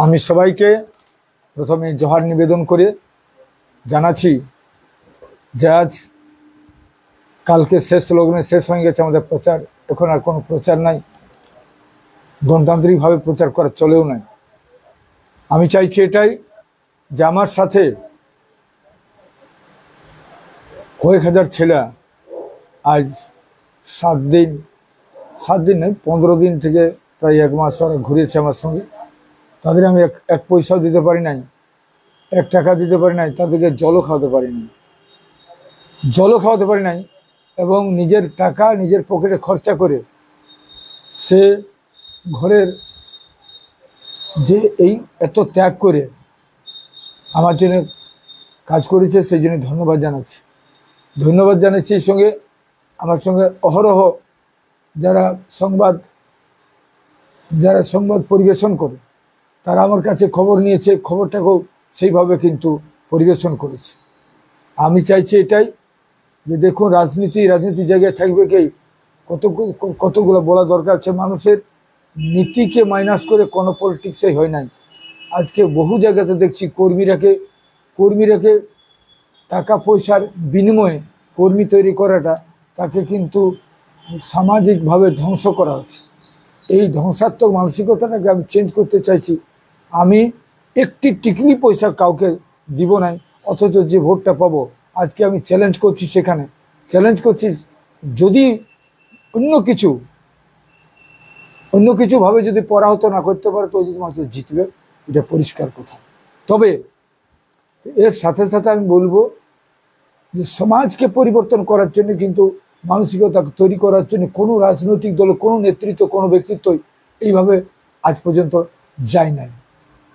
আমি সবাইকে প্রথমে জোহার নিবেদন করে জানাচ্ছি যে আজ কালকে শেষ লগ্নে শেষ হয়ে গেছে আমাদের প্রচার। এখন আর কোনো প্রচার নাই, গণতান্ত্রিকভাবে প্রচার করা চলেও নাই। আমি চাইছি এটাই যে আমার সাথে কয়েক হাজার ছেলে আজ 7 দিন নয় 15 দিন থেকে প্রায় 1 মাস ওরা ঘুরেছে আমার সঙ্গে। তাদের আমি এক পয়সাও দিতে পারি নাই, 1 টাকা দিতে পারি নাই, তাদেরকে জলও খাওয়াতে পারি নাই এবং নিজের টাকা নিজের পকেটে খরচা করে সে ঘরের যে এই এত ত্যাগ করে আমার জন্য কাজ করেছে, সেই জন্য ধন্যবাদ জানাচ্ছি। সঙ্গে আমার সঙ্গে অহরহ যারা সংবাদ পরিবেশন করে তারা আমার কাছে খবর নিয়েছে, খবরটাকেও সেইভাবে কিন্তু পরিবেশন করেছে। আমি চাইছি এটাই যে দেখুন, রাজনীতি জায়গায় থাকবে কি, কতগুলো বলা দরকার আছে। মানুষের নীতিকে মাইনাস করে কোনো পলিটিক্সই হয় নাই। আজকে বহু জায়গাতে দেখছি কর্মীরাকে টাকা পয়সার বিনিময়ে কর্মী তৈরি করাটা, তাকে কিন্তু সামাজিকভাবে ধ্বংস করা হচ্ছে। এই ধ্বংসাত্মক মানসিকতাটাকে আমি চেঞ্জ করতে চাইছি। আমি একটি টিকলি পয়সা কাউকে দিব নাই, অথচ যে ভোটটা পাবো আজকে আমি চ্যালেঞ্জ করছি, যদি অন্য কিছু ভাবে যদি পরাহত না করতে পারে তো যদি মানুষ জিতবে, এটা পরিষ্কার কথা। তবে এর সাথে সাথে আমি বলবো যে সমাজকে পরিবর্তন করার জন্য কিন্তু মানসিকতা তৈরি করার জন্য কোনো রাজনৈতিক দল, কোনো নেতৃত্ব, কোনো ব্যক্তিত্ব এইভাবে আজ পর্যন্ত যায় নাই।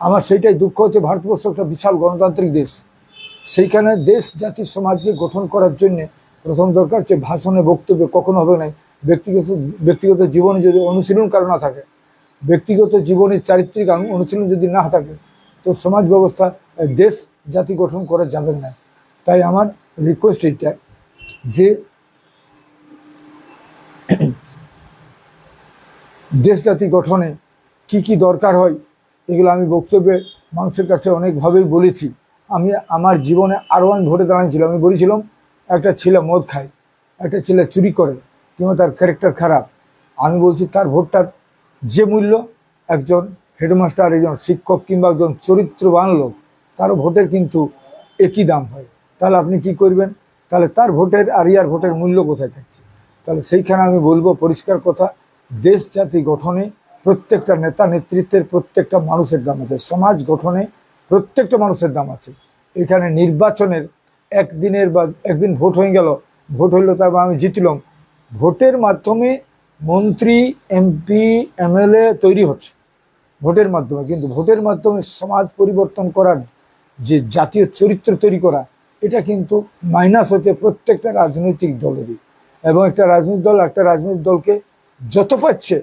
আমার সেইটাই দুঃখ হচ্ছে, ভারতবর্ষ একটা বিশাল গণতান্ত্রিক দেশ, সেইখানে দেশ জাতি সমাজকে গঠন করার জন্য প্রথম দরকার হচ্ছে ভাষণে বক্তব্য কখনো হবে না। ব্যক্তিগত জীবনে যদি অনুশীলন কারণ না থাকে, ব্যক্তিগত জীবনের চারিত্রিক অনুশীলন যদি না থাকে, তো সমাজ ব্যবস্থা দেশ জাতি গঠন করা যাবে না। তাই আমার রিকোয়েস্ট এটা যে দেশ জাতি গঠনে কি দরকার হয় এগুলো আমি বক্তব্যে মানুষের কাছে অনেকভাবেই বলেছি। আমি আমার জীবনে আরও আমি ভোটে দাঁড়িয়েছিলাম, আমি বলেছিলাম একটা ছেলে মদ খায়, একটা ছেলে চুরি করে কিংবা তার ক্যারেক্টার খারাপ, আমি বলছি তার ভোটটার যে মূল্য একজন হেডমাস্টার, একজন শিক্ষক কিংবা একজন চরিত্রবান লোক, তারও ভোটের কিন্তু একই দাম হয়। তাহলে আপনি কি করবেন? তাহলে তার ভোটের আর ইয়ার ভোটের মূল্য কোথায় থাকছে? তাহলে সেইখানে আমি বলবো পরিষ্কার কথা, দেশ জাতি গঠনে প্রত্যেকটা নেতা নেতৃত্বের প্রত্যেকটা মানুষের দাম আছে, সমাজ গঠনে প্রত্যেকটা মানুষের দাম আছে। এখানে নির্বাচনের একদিন ভোট হয়ে গেল, ভোট হইলো, তারপর আমি জিতলাম, ভোটের মাধ্যমে মন্ত্রী এমপি এমএলএ তৈরি হচ্ছে ভোটের মাধ্যমে, কিন্তু ভোটের মাধ্যমে সমাজ পরিবর্তন করার যে জাতীয় চরিত্র তৈরি করা, এটা কিন্তু মাইনাস হতে প্রত্যেকটা রাজনৈতিক দলেরই। এবং একটা রাজনৈতিক দলকে যত পাচ্ছে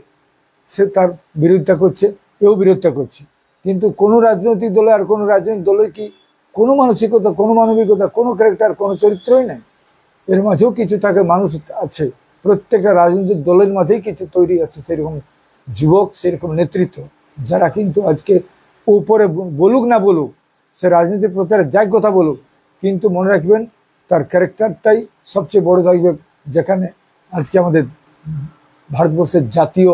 সে তার বিরোধিতা করছে, বিরোধিতা করছে, কিন্তু কোনো রাজনৈতিক দলে আর কোনো রাজনৈতিক দলের কি কোনো মানসিকতা, কোনো মানবিকতা, কোনো ক্যারেক্টার, কোনো চরিত্রই নেই। এর মাঝেও কিছু থাকে, মানুষ আছে, প্রত্যেকটা রাজনৈতিক দলের মাঝেই কিছু তৈরি আছে সেরকম যুবক, সেরকম নেতৃত্ব, যারা কিন্তু আজকে উপরে বলুক না বলুক, সে রাজনীতির প্রচারে যাই কথা বলুক, কিন্তু মনে রাখবেন তার ক্যারেক্টারটাই সবচেয়ে বড় থাকবে। যেখানে আজকে আমাদের ভারতবর্ষের জাতীয়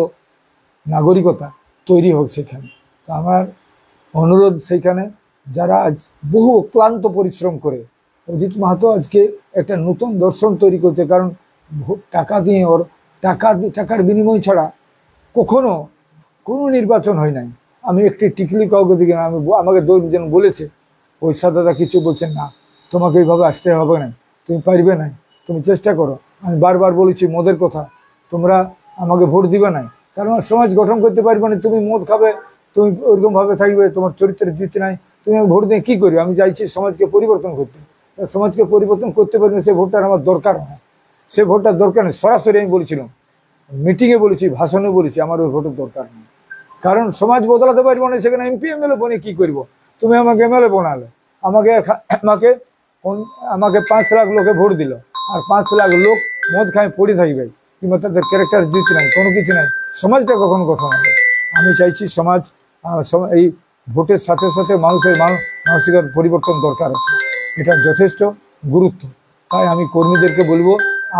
নাগরিকতা তৈরি হোক সেখানে। তো আমার অনুরোধ, সেইখানে যারা আজ বহু ক্লান্ত পরিশ্রম করে, অজিত মাহাতো আজকে একটা নতুন দর্শন তৈরি করছে। কারণ টাকা দিয়ে টাকার বিনিময় ছাড়া কখনো কোনো নির্বাচন হয় নাই। আমি একটি টিকলি কাউকে দিকে না, আমাকে 2 জন বলেছে, পয়সা দাদা কিছু বলছেন না, তোমাকে এইভাবে আসতে হবে না, তুমি পারবে না, তুমি চেষ্টা করো। আমি বারবার বলেছি মদের কথা, তোমরা আমাকে ভোট দিবে না, কারণ সমাজ গঠন করতে পারবে না। তুমি মদ খাবে, তুমি ওইরকমভাবে থাকবে, তোমার চরিত্রের জিত নাই, তুমি ভোট দিয়ে কী করবে? আমি চাইছি সমাজকে পরিবর্তন করতে, সমাজকে পরিবর্তন করতে পারবে, সে ভোটটার আমার দরকার নয়, সে ভোটটার দরকার নেই। সরাসরি আমি বলেছিলাম, মিটিংয়ে বলেছি, ভাষণে বলেছি, আমার ওই ভোটের দরকার নেই। কারণ সমাজ বদলাতে পারবো না, সেখানে এমপি এমএলএ বনে কী করবো? তুমি আমাকে এমএলএ বানালে, আমাকে 5 লাখ লোকে ভোট দিল, আর 5 লাখ লোক মদ খায় পড়ে থাকবে, কিংবা তাদের ক্যারেক্টার জিত নাই, কোনো কিছু নাই, সমাজটা কখন গঠন হবে? আমি চাইছি সমাজ এই ভোটের সাথে সাথে মানুষের মানসিকতার পরিবর্তন দরকার আছে, এটা যথেষ্ট গুরুত্ব। তাই আমি কর্মীদেরকে বলবো,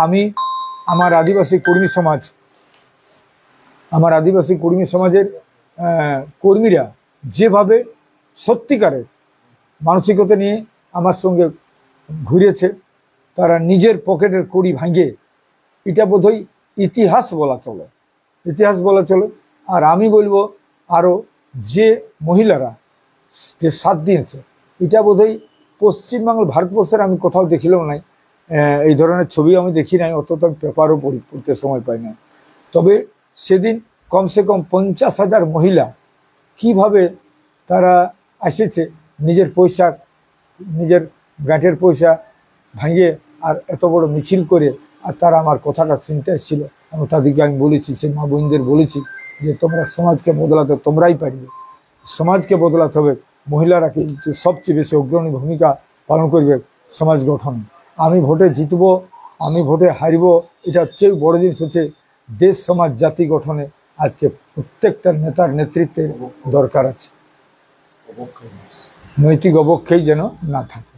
আমি আমার আদিবাসী কর্মী সমাজের কর্মীরা যেভাবে সত্যিকারের মানসিকতা নিয়ে আমার সঙ্গে ঘুরেছে, তারা নিজের পকেটের কড়ি ভাঙে, এটা বোধহয় ইতিহাস বলা চলে। আর আমি বলবো আরও যে মহিলারা যে সাথ দিয়েছে, এটা বোধহয় পশ্চিমবাংলা ভারতবর্ষের আমি কোথাও দেখিলেও নাই, এই ধরনের ছবি আমি দেখি নাই, অত তো পেপারও পড়তে সময় পাই না। তবে সেদিন কমসে কম 50,000 মহিলা কিভাবে তারা এসেছে, নিজের পয়সা, নিজের গাঁটের পয়সা ভাঙিয়ে আর এত বড় মিছিল করে, আর তারা আমার কথাটা শুনতে এসেছিল। আমি তাদেরকে আমি বলেছি, সেই মা বোনদের বলেছি যে তোমরা সমাজকে বদলাতে তোমরাই পারবে, সমাজকে বদলাতে হবে, মহিলারা কিন্তু সবচেয়ে বেশি অগ্রণী ভূমিকা পালন করবে সমাজ গঠনে। আমি ভোটে জিতবো, আমি ভোটে হারবো, এটা চেয়ে বড় জিনিস হচ্ছে দেশ সমাজ জাতি গঠনে আজকে প্রত্যেকটা নেতার নেতৃত্বের দরকার আছে, নৈতিক অবক্ষয় যেন না থাকে।